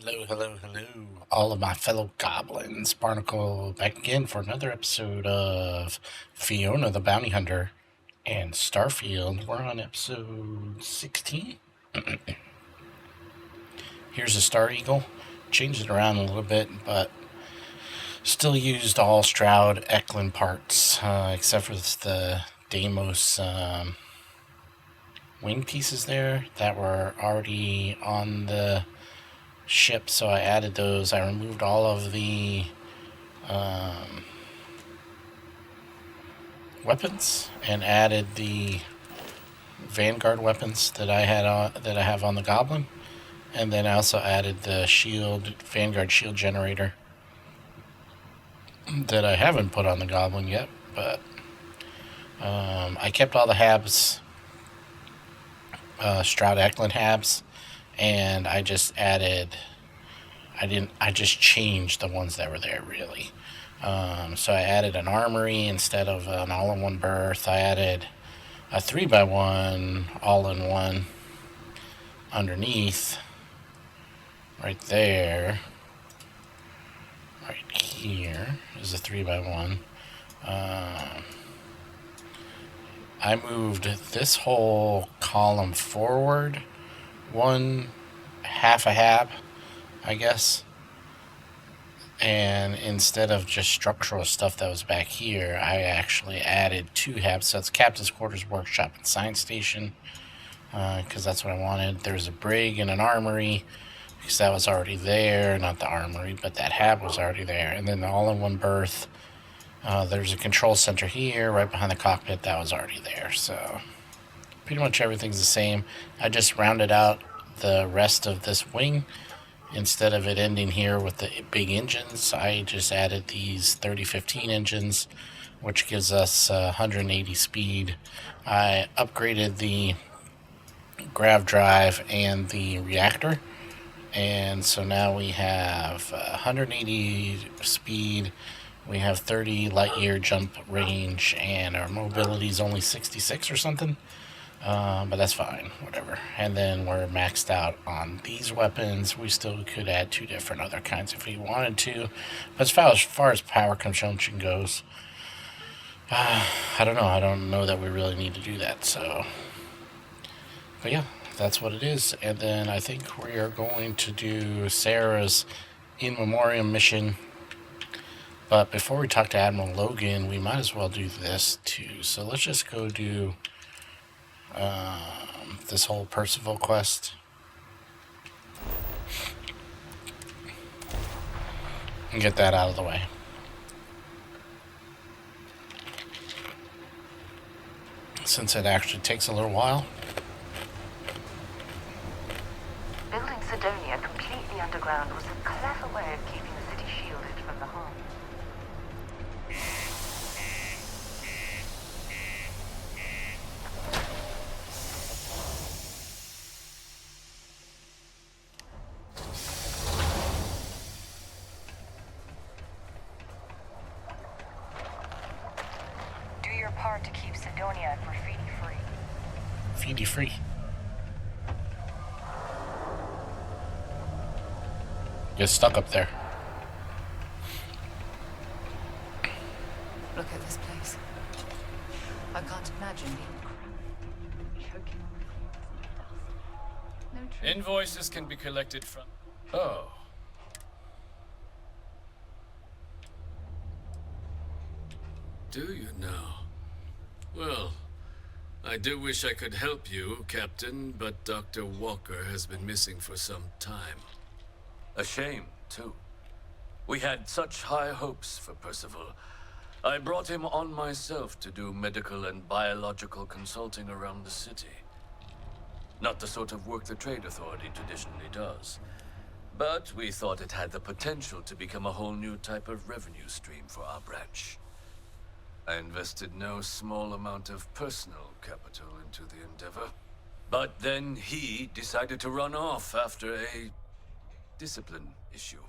Hello, hello, hello, all of my fellow goblins. Barnacle back again for another episode of Fiona the Bounty Hunter and Starfield. We're on episode 16. Here's a Star Eagle. Changed it around a little bit, but still used all Stroud Eklund parts, except for the Deimos wing pieces there that were already on the ship, so I added those. I removed all of the weapons and added the Vanguard weapons that I have on the Goblin, and then I also added the Vanguard shield generator that I haven't put on the Goblin yet, but I kept all the Habs, Stroud Eklund Habs, and I just added. I just changed the ones that were there, really. So I added an armory instead of an all-in-one berth. I added a 3x1 all-in-one underneath, right there. Right here is a 3x1. I moved this whole column forward half a hab, I guess. And instead of just structural stuff that was back here, I actually added 2 habs. So it's Captain's Quarters, Workshop, and Science Station, because that's what I wanted. There's a brig and an armory, because that was already there. Not the armory, but that hab was already there. And then the all-in-one berth. There's a control center here, right behind the cockpit. That was already there. So pretty much everything's the same. I just rounded out the rest of this wing. Instead of it ending here with the big engines, I just added these 3015 engines, which gives us 180 speed. I upgraded the grav drive and the reactor, and so now we have 180 speed. We have 30 light year jump range, and our mobility is only 66 or something. But that's fine, whatever. And then we're maxed out on these weapons. We still could add 2 different other kinds if we wanted to. But as far as power consumption goes, I don't know. I don't know that we really need to do that. So, but yeah, that's what it is. And then I think we are going to do Sarah's in memoriam mission. But before we talk to Admiral Logan, we might as well do this too. So let's just go do this whole Percival quest and get that out of the way. Since it actually takes a little while. Building Cydonia completely underground was a clever way of keeping the city shielded from the harm. To keep Cydonia graffiti-free. Graffiti-free. Get stuck up there. Look at this place. I can't imagine being choking on no. Invoices can be collected from... Oh. Do you now? Well, I do wish I could help you, Captain, but Dr. Walker has been missing for some time. A shame, too. We had such high hopes for Percival. I brought him on myself to do medical and biological consulting around the city. Not the sort of work the Trade Authority traditionally does. But we thought it had the potential to become a whole new type of revenue stream for our branch. I invested no small amount of personal capital into the endeavor. But then he decided to run off after a discipline issue.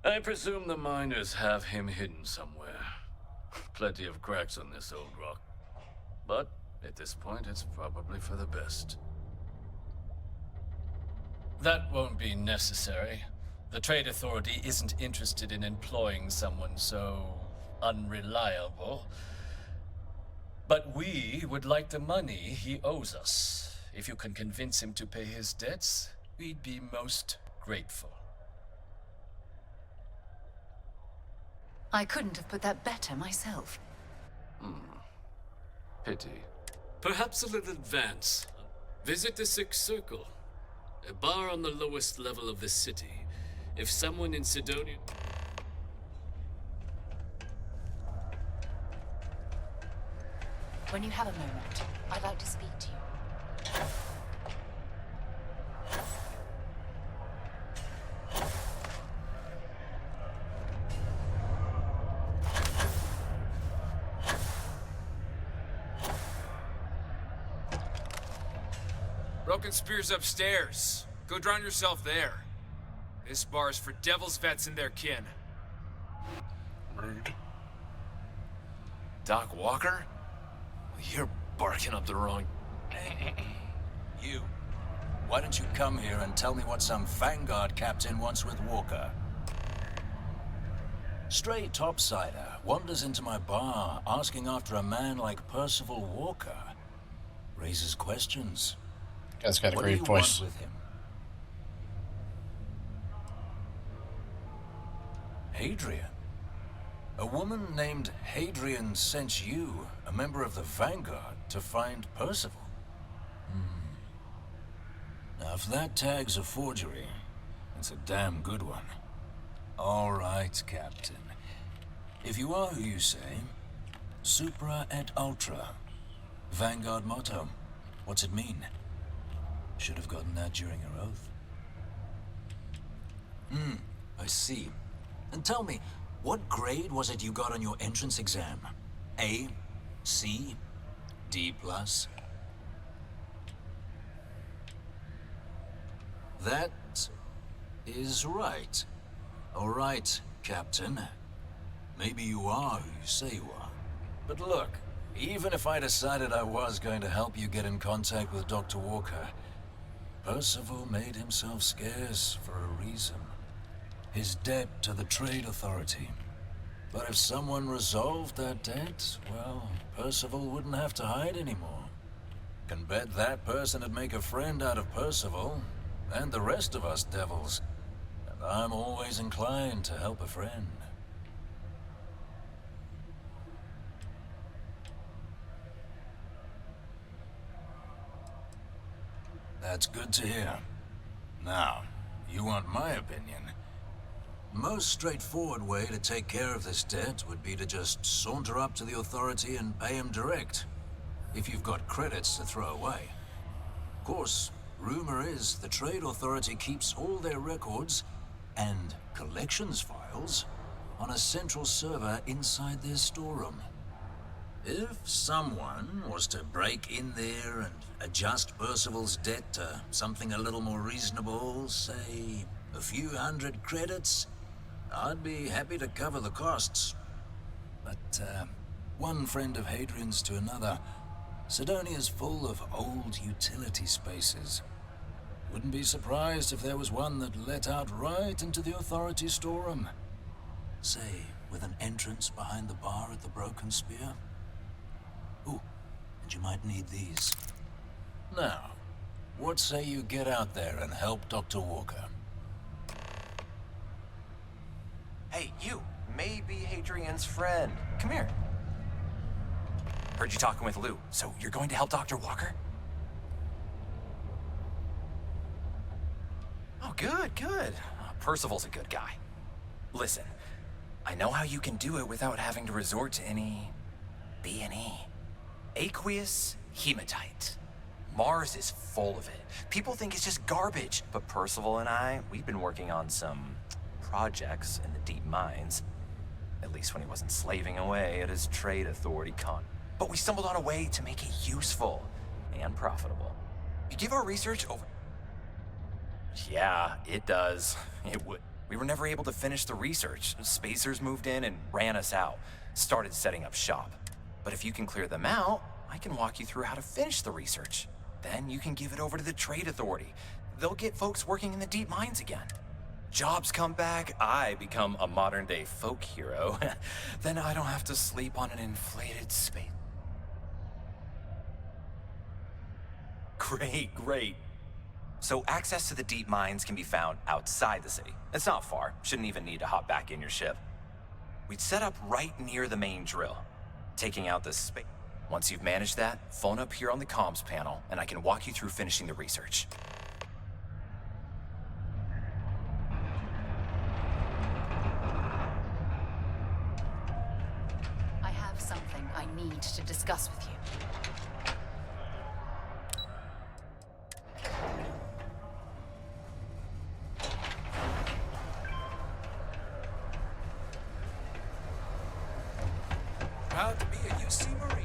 I presume the miners have him hidden somewhere. Plenty of cracks on this old rock. But at this point, it's probably for the best. That won't be necessary. The Trade Authority isn't interested in employing someone so unreliable. But we would like the money he owes us. If you can convince him to pay his debts, we'd be most grateful. I couldn't have put that better myself. Pity. Perhaps a little advance. Visit the Sixth Circle, a bar on the lowest level of the city. If someone in Cydonia... When you have a moment, I'd like to speak to you. Broken Spear's upstairs. Go drown yourself there. This bar's for Devil's vets and their kin. Rude. Doc Walker? You're barking up the wrong... You. Why don't you come here and tell me what some Vanguard captain wants with Walker? Stray topsider wanders into my bar asking after a man like Percival Walker. Raises questions. Guy's got a What do great you voice. want with him? Hadrian? A woman named Hadrian sent you, a member of the Vanguard, to find Percival. Now, if that tag's a forgery, it's a damn good one. All right, Captain. If you are who you say, Supra et Ultra. Vanguard motto. What's it mean? Should have gotten that during your oath. I see. And tell me, what grade was it you got on your entrance exam? A? C? D+? That is right. All right, Captain. Maybe you are who you say you are. But look, even if I decided I was going to help you get in contact with Dr. Walker, Percival made himself scarce for a reason. His debt to the Trade Authority. But if someone resolved that debt, well, Percival wouldn't have to hide anymore. Can bet that person would make a friend out of Percival, and the rest of us devils. And I'm always inclined to help a friend. That's good to hear. Now, you want my opinion? Most straightforward way to take care of this debt would be to just saunter up to the authority and pay him direct, if you've got credits to throw away. Of course, rumor is the Trade Authority keeps all their records and collections files on a central server inside their storeroom. If someone was to break in there and adjust Percival's debt to something a little more reasonable, say a few hundred credits, I'd be happy to cover the costs. But, one friend of Hadrian's to another, Cydonia's full of old utility spaces. Wouldn't be surprised if there was one that let out right into the authority storeroom. Say, with an entrance behind the bar at the Broken Spear. Ooh, and you might need these. Now, what say you get out there and help Dr. Walker? Hey, you! Maybe Hadrian's friend. Come here. Heard you talking with Lou, so you're going to help Dr. Walker? Oh, good, good. Percival's a good guy. Listen, I know how you can do it without having to resort to any... B&E. Aqueous hematite. Mars is full of it. People think it's just garbage, but Percival and I, we've been working on some projects in the deep mines. At least when he wasn't slaving away at his Trade Authority con. But we stumbled on a way to make it useful and profitable. You give our research over... Yeah, it does. It would. We were never able to finish the research. Spacers moved in and ran us out. Started setting up shop. But if you can clear them out, I can walk you through how to finish the research. Then you can give it over to the Trade Authority. They'll get folks working in the deep mines again. jobs come back, I become a modern-day folk hero, then I don't have to sleep on an inflated space. Great. So access to the deep mines can be found outside the city. It's not far. Shouldn't even need to hop back in your ship. We'd set up right near the main drill, taking out this space. Once you've managed that, phone up here on the comms panel, and I can walk you through finishing the research. I have something I need to discuss with you. Proud to be a UC Marine.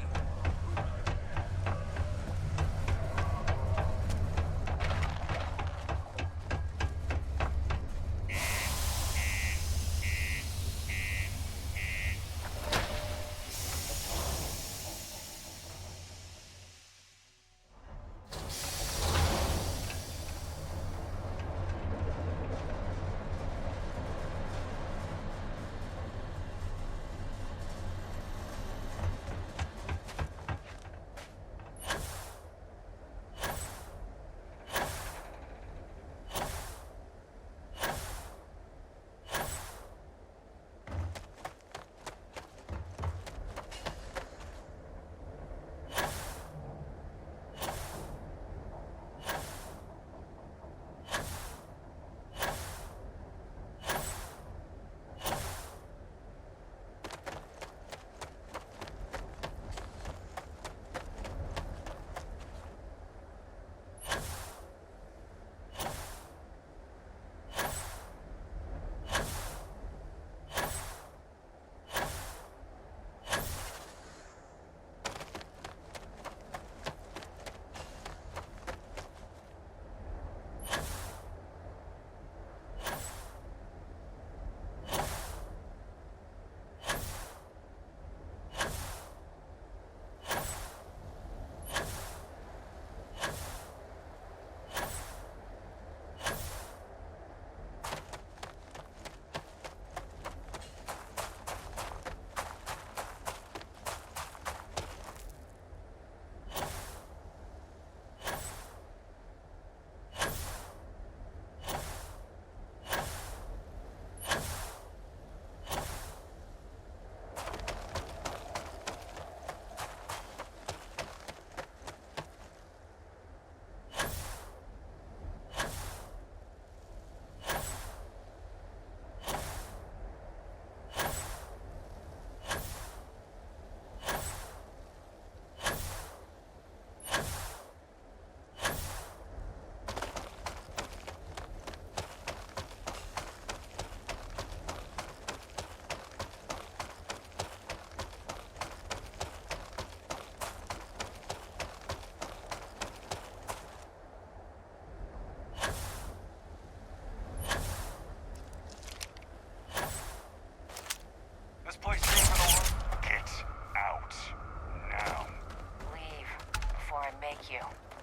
Thank you.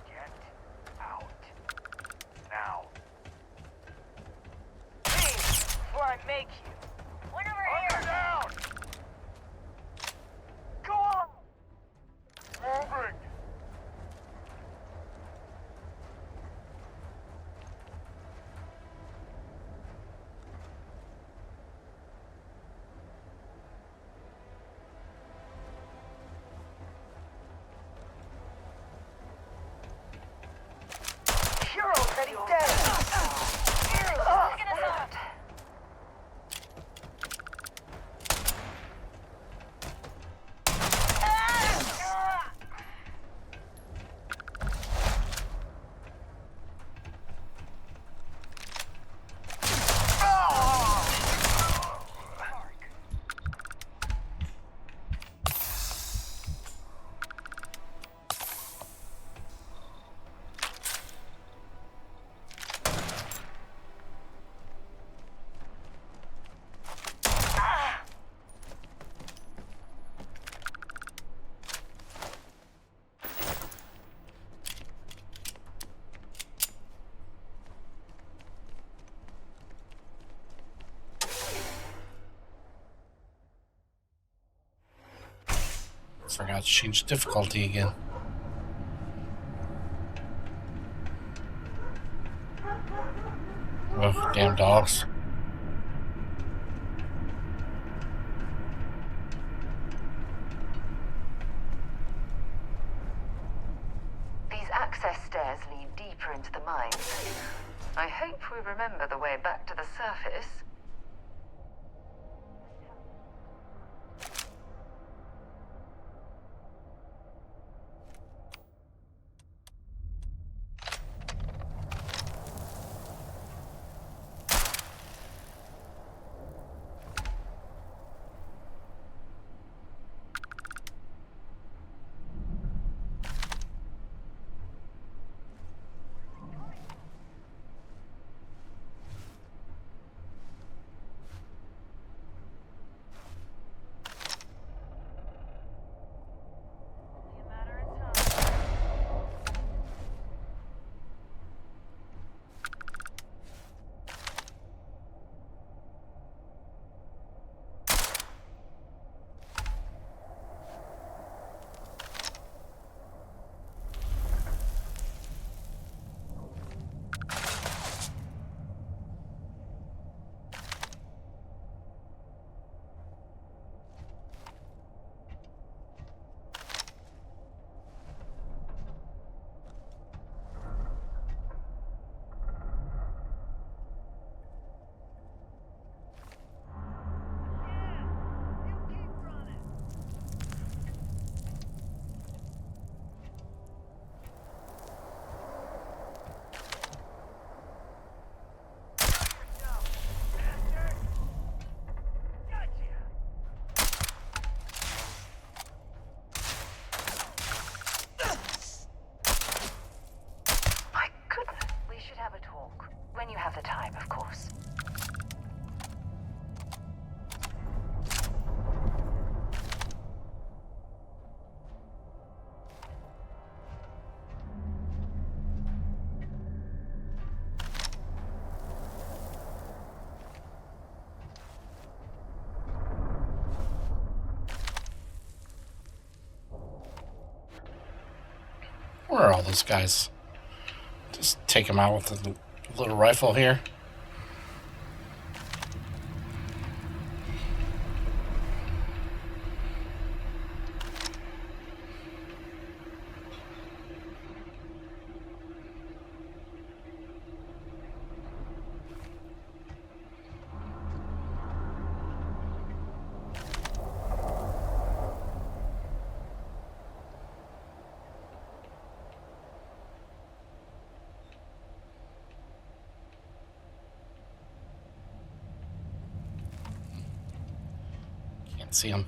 Get out. Now. Please, before I make you. One over here. Down! Go on! Moving! You're already dead. forgot to change difficulty again. Oh, damn dogs. These access stairs lead deeper into the mines. I hope we remember the way back to the surface. When you have the time, of course. Where are all those guys? Just take them out with the little rifle here. Can't see them.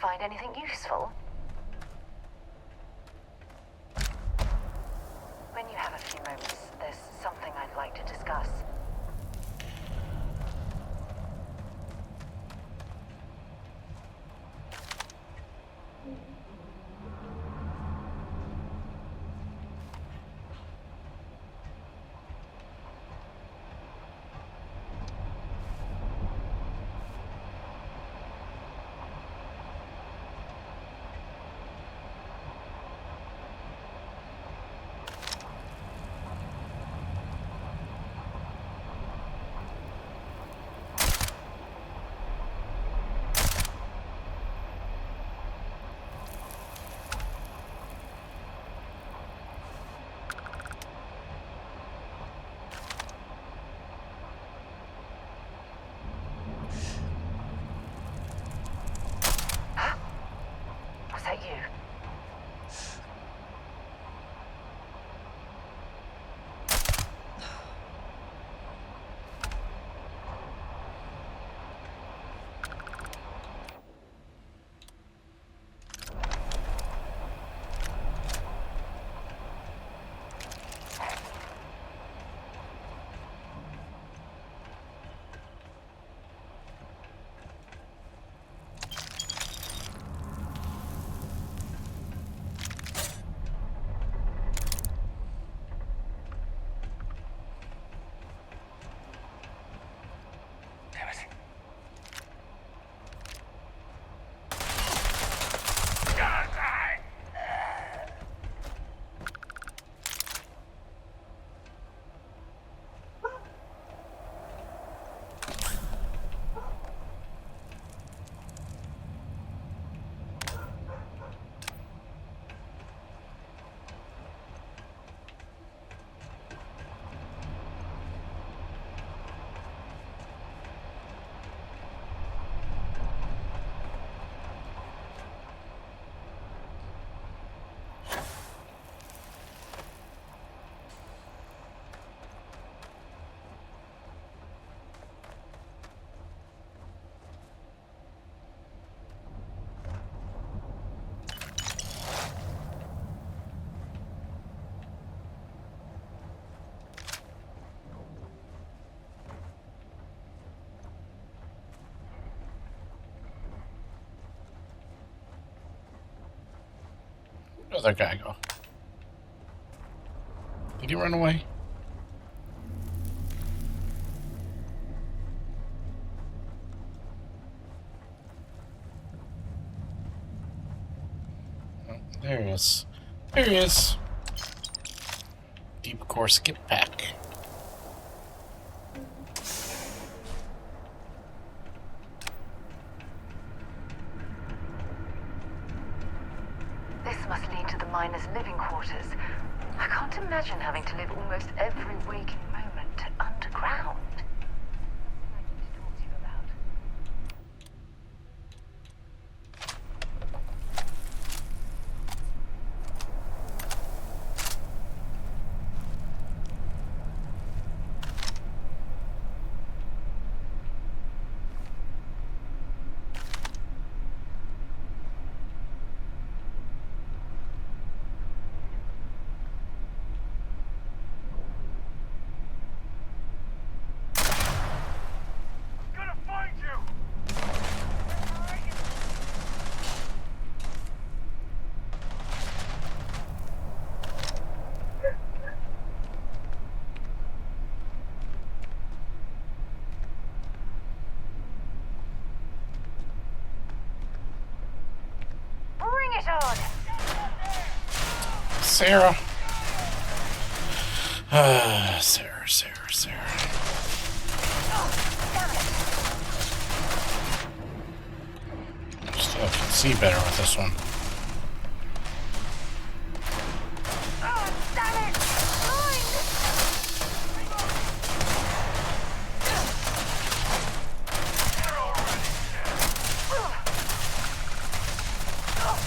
Find anything useful? When you have a few moments, there's something I'd like to discuss. Where'd that guy go? Did he run away? Oh, there he is. There he is. Deep core skip pack. This must lead to the miners' living quarters. I can't imagine having to live almost every waking moment underground. I need to talk to you about. Gonna find you! Bring it on! Sarah. Sarah. Still can see better with this one. Oh, damn it!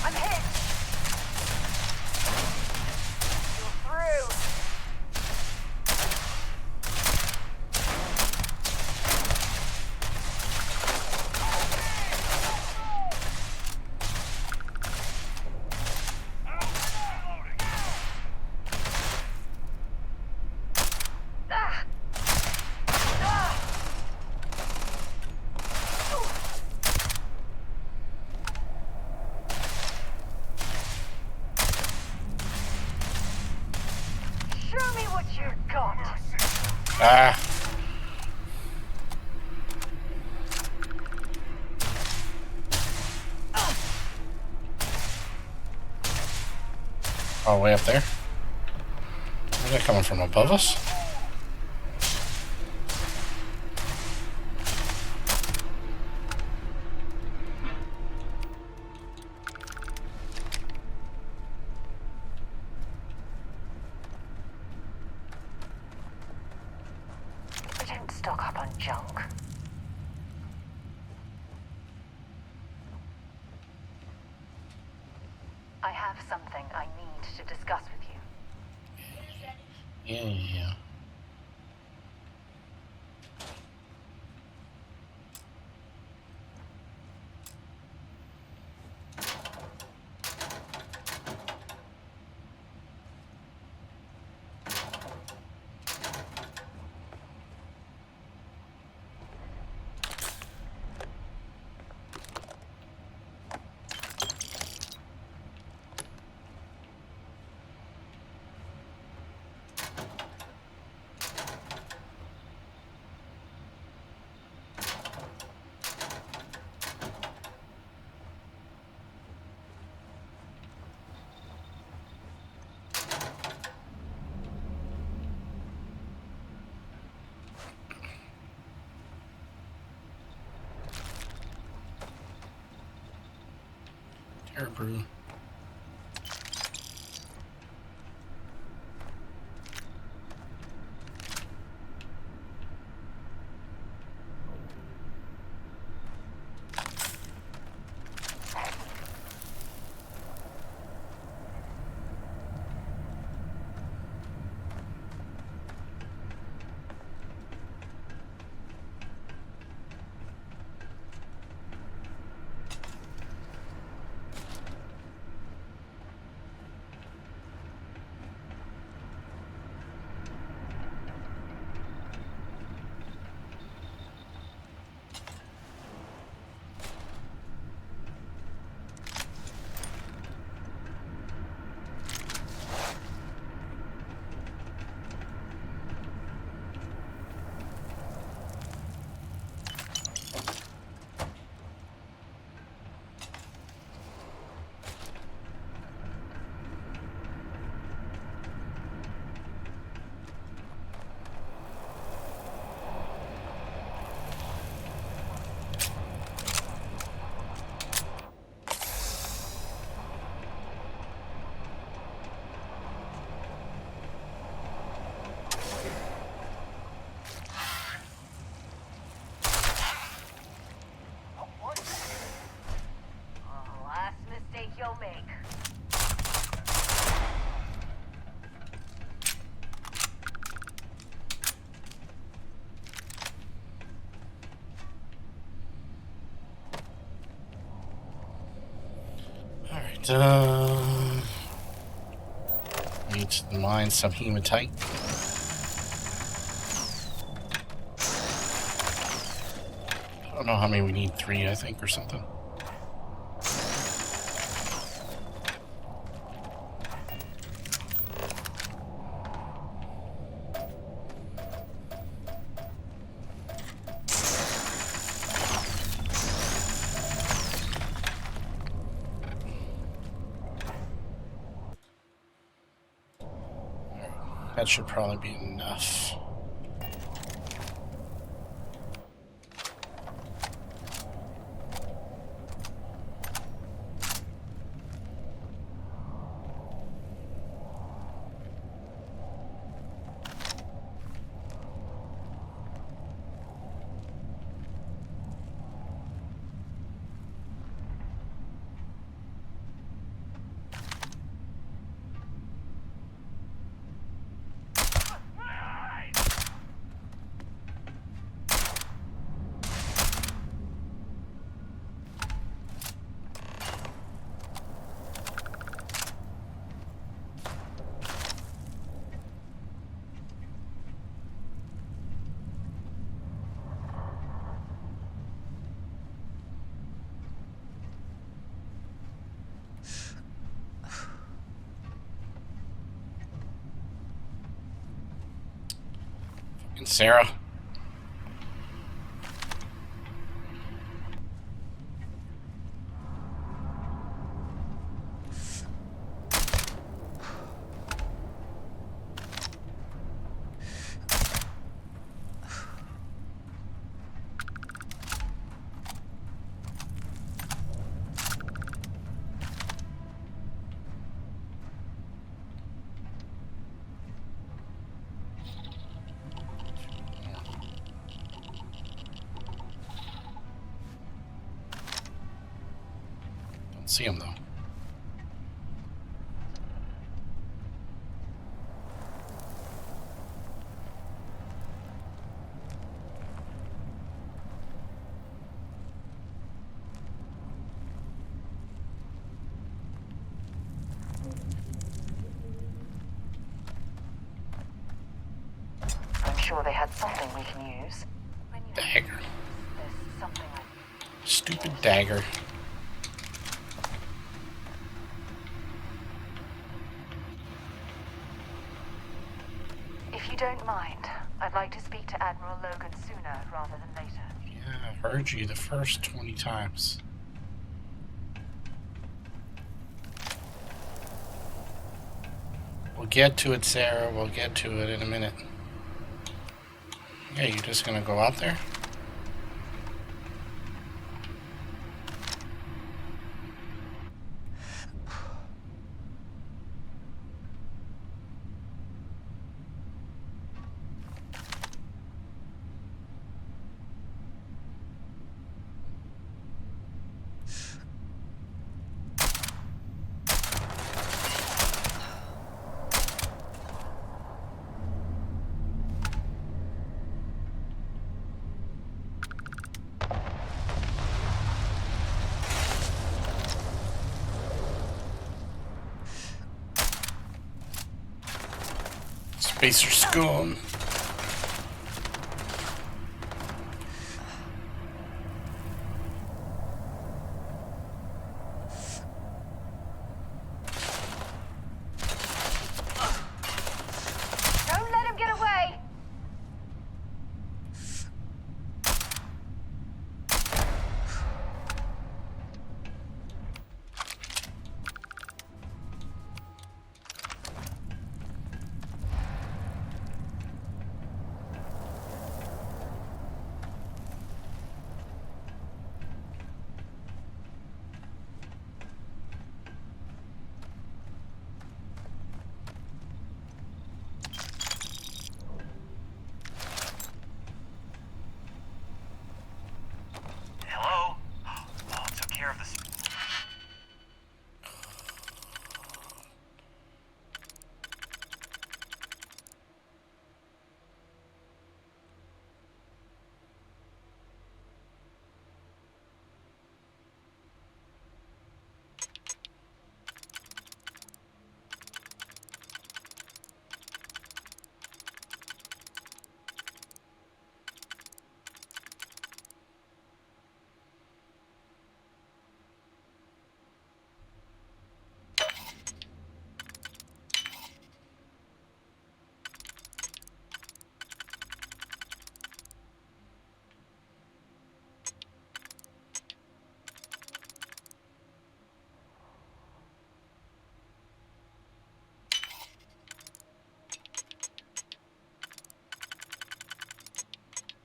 I'm hit! You're through! Ah! Ah! Show me what you got! Ah. Oh, way up there? Where's that coming from? Above us? We don't stock up on junk. I have something I need to discuss with you. Yeah. Air brew. Need to mine some hematite. I don't know how many we need, 3 I think or something. That should probably be enough. And Sarah. See him though. I'm sure they had something we can use. Dagger. There's something I... Stupid dagger. If you don't mind, I'd like to speak to Admiral Logan sooner rather than later. Yeah, I've heard you the first 20 times. We'll get to it, Sarah. We'll get to it in a minute. Yeah, you're just gonna go out there? Spacer scone. Don't let him get away!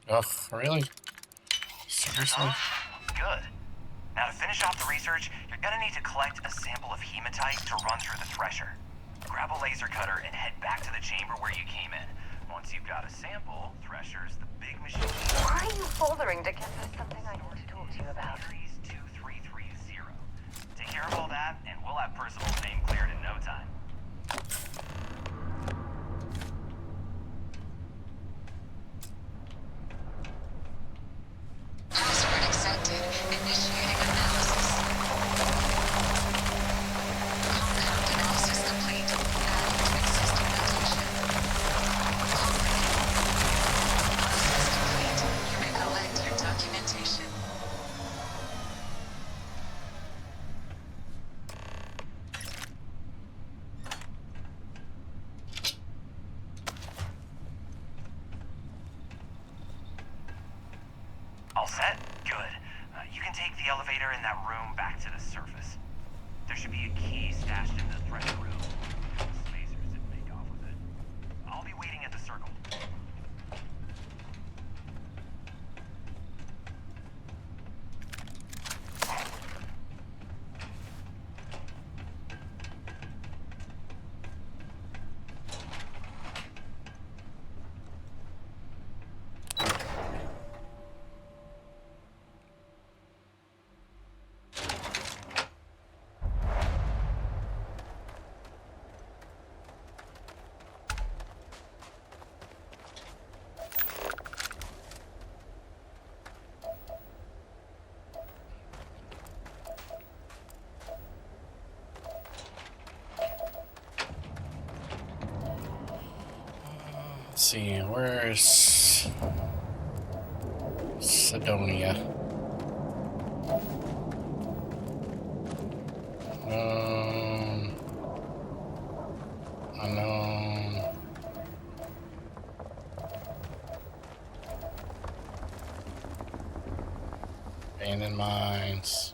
Ugh, really? Seriously? Good. Now to finish off the research, you're gonna need to collect a sample of hematite to run through the thresher. Grab a laser cutter and head back to the chamber where you came in. Once you've got a sample, Thresher's the big machine. Why are you bothering to get There's something I want to talk to you about. Series 2330. Take care of all that, and we'll have Percival's name cleared in no time. Password accepted. Initiating analysis. Compound analysis complete. Adding to existing notation. Analysis complete. You may collect your documentation. All set? Good. You can take the elevator in that room back to the surface. There should be a key stashed in the threat room. Spacers didn't make off with it. I'll be waiting at the circle. Let's see, where's Cydonia? Unknown. Abandoned mines.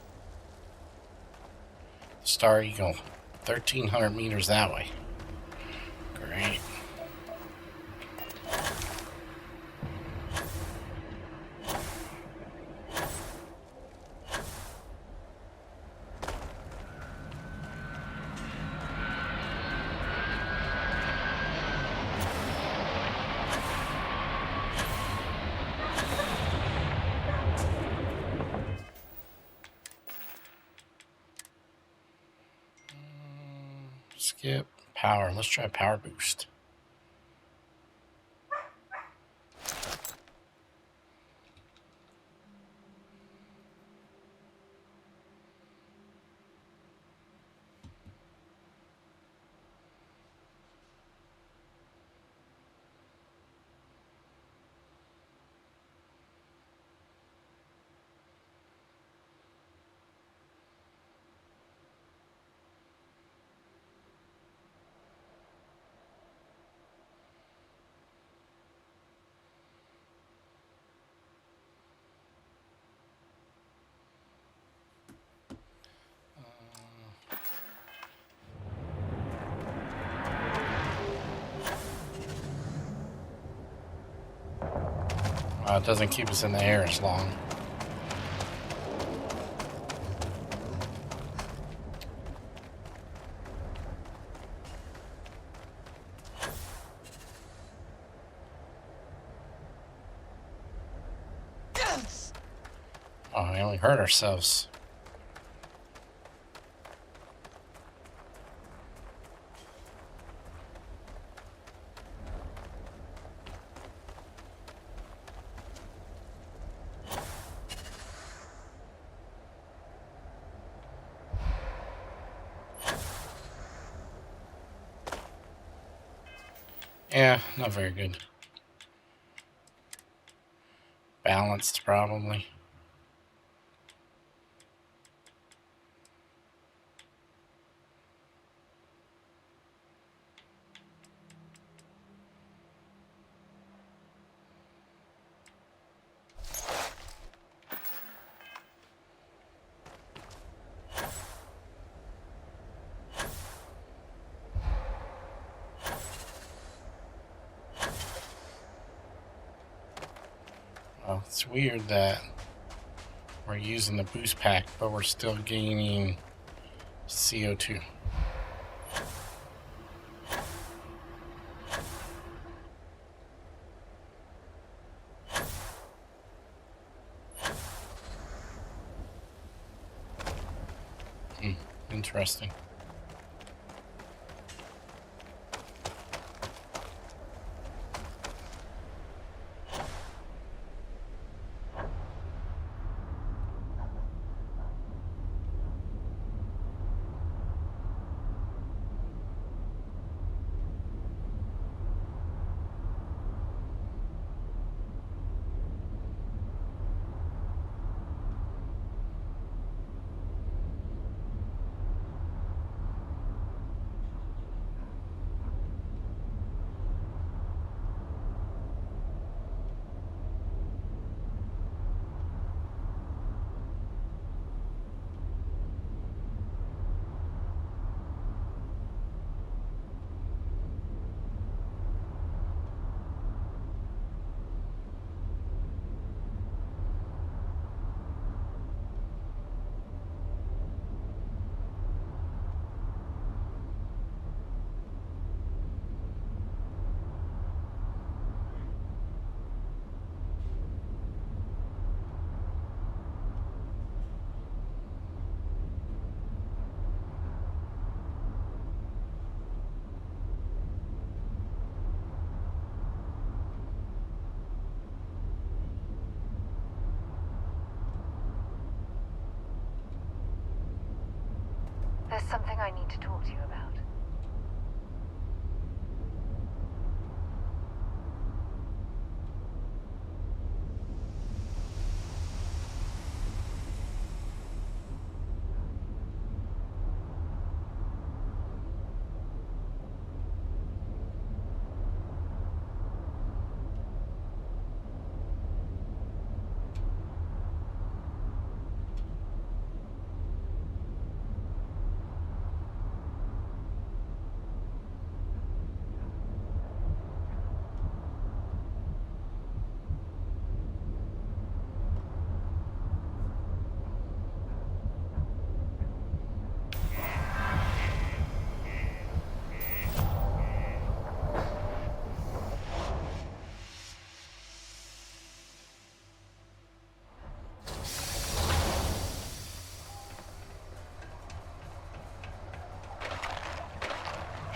Star Eagle. 1,300 meters that way. Great. Skip power. Let's try power boost. It doesn't keep us in the air as long. Oh, we only hurt ourselves. Yeah, not very good. Balanced, probably. Oh, it's weird that we're using the boost pack, but we're still gaining CO2. Interesting. There's something I need to talk to you about.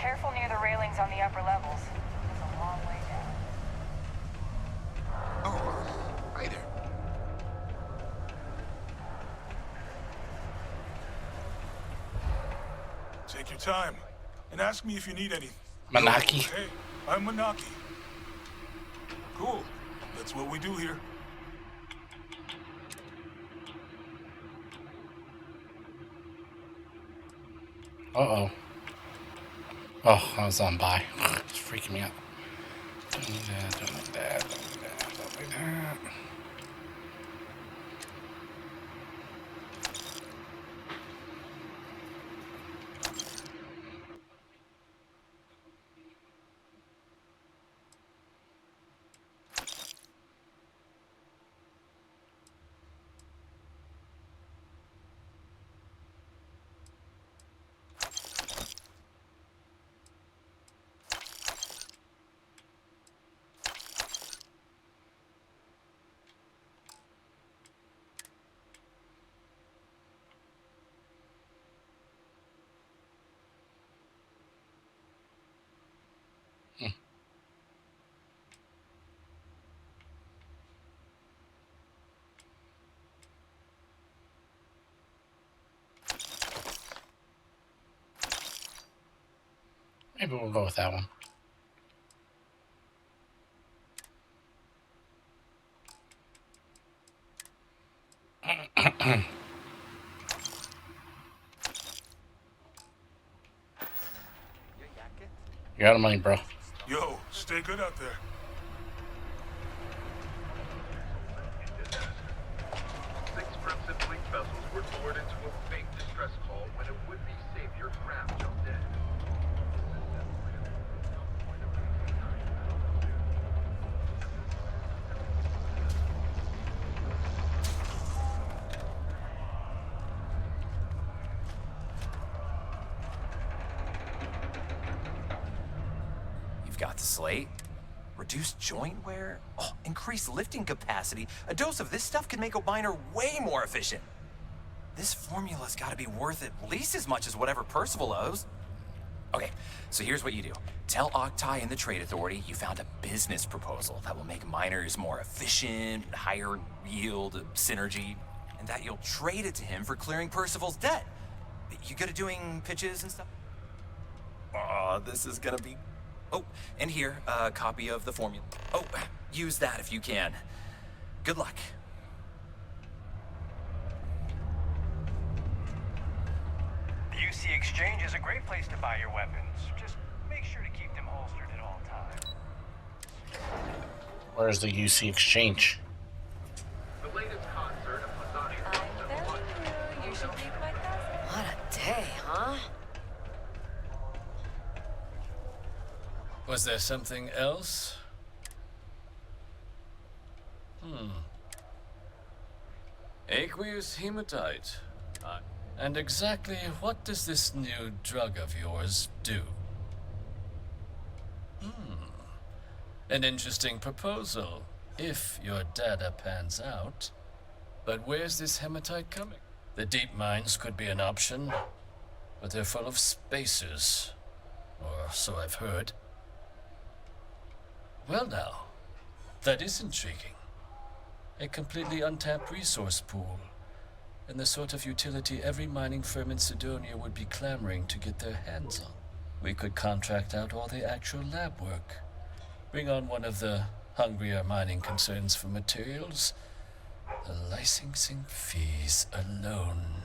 Careful near the railings on the upper levels. It's a long way down. Oh, hi there. Take your time and ask me if you need anything. Manaki. Hey, I'm Manaki. Cool. That's what we do here. Uh-oh. Oh, I was on by. It's freaking me out. Don't need that, don't need that, don't need that, don't need that. Maybe we'll go with that one. You're out of money, bro. Yo, stay good out there. 6 Crimson Fleet vessels were lured into a fake distress call when a would-be savior craft jumped in. the slate. Reduced joint wear, increased lifting capacity. A dose of this stuff could make a miner way more efficient. This formula's gotta be worth at least as much as whatever Percival owes. Okay, so here's what you do. Tell Octai and the Trade Authority you found a business proposal that will make miners more efficient, higher yield, synergy, and that you'll trade it to him for clearing Percival's debt. You good at doing pitches and stuff? Oh, this is gonna be... Oh, and here, a copy of the formula. Oh, use that if you can. Good luck. The UC Exchange is a great place to buy your weapons. Just make sure to keep them holstered at all times. Where's the UC Exchange? The latest concert of Lasagna. You should be my cousin. What a day, huh? Was there something else? Aqueous hematite. And exactly what does this new drug of yours do? An interesting proposal, if your data pans out. But where's this hematite coming? The deep mines could be an option, but they're full of spacers. Or so I've heard. Well now, that is intriguing. A completely untapped resource pool, and the sort of utility every mining firm in Cydonia would be clamoring to get their hands on. We could contract out all the actual lab work, bring on one of the hungrier mining concerns for materials, the licensing fees alone.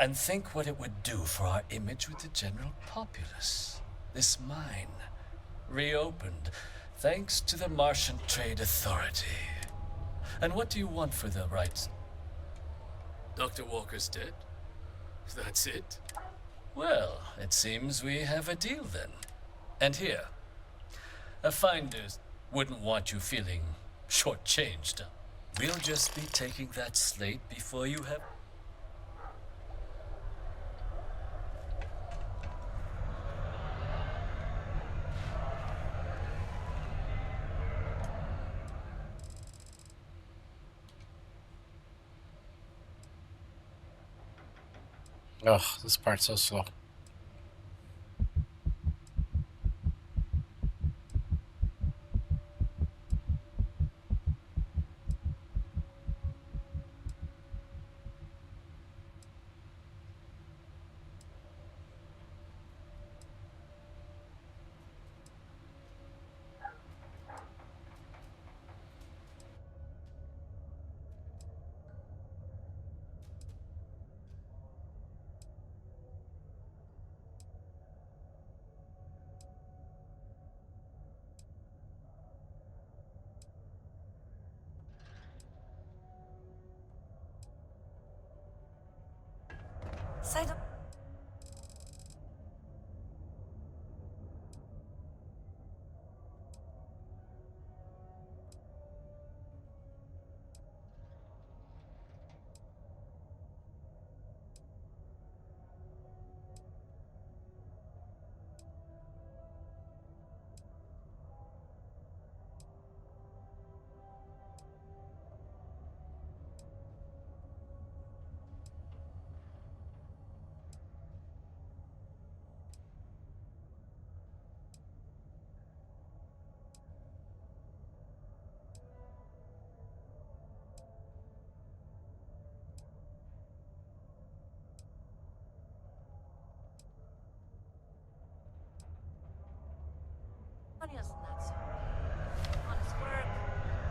And think what it would do for our image with the general populace. This mine, reopened, thanks to the Martian Trade Authority. And what do you want for the rights? Dr. Walker's dead? That's it? Well, it seems we have a deal then. And here, a finder's wouldn't want you feeling shortchanged. We'll just be taking that slate before you have... Ugh, this part's so slow. Cydonia. Sonia's not so honest work.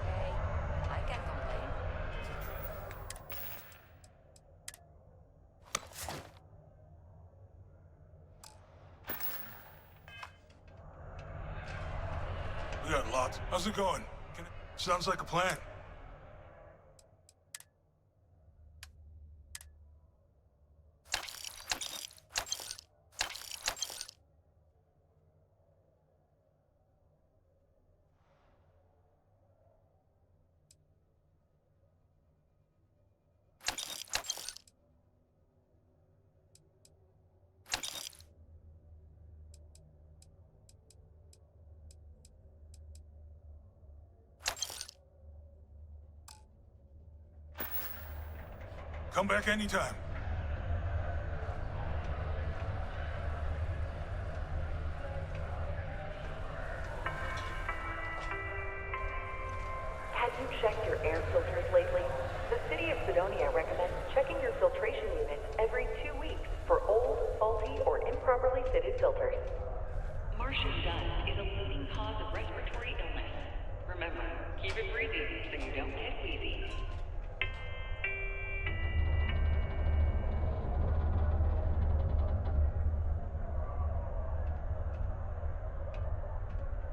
Hey, I can't complain. We got locked. How's it going? Sounds like a plan. Come back anytime. Have you checked your air filters lately? The city of Cydonia recommends checking your filtration units every 2 weeks for old, faulty, or improperly fitted filters. Martian dust is a leading cause of respiratory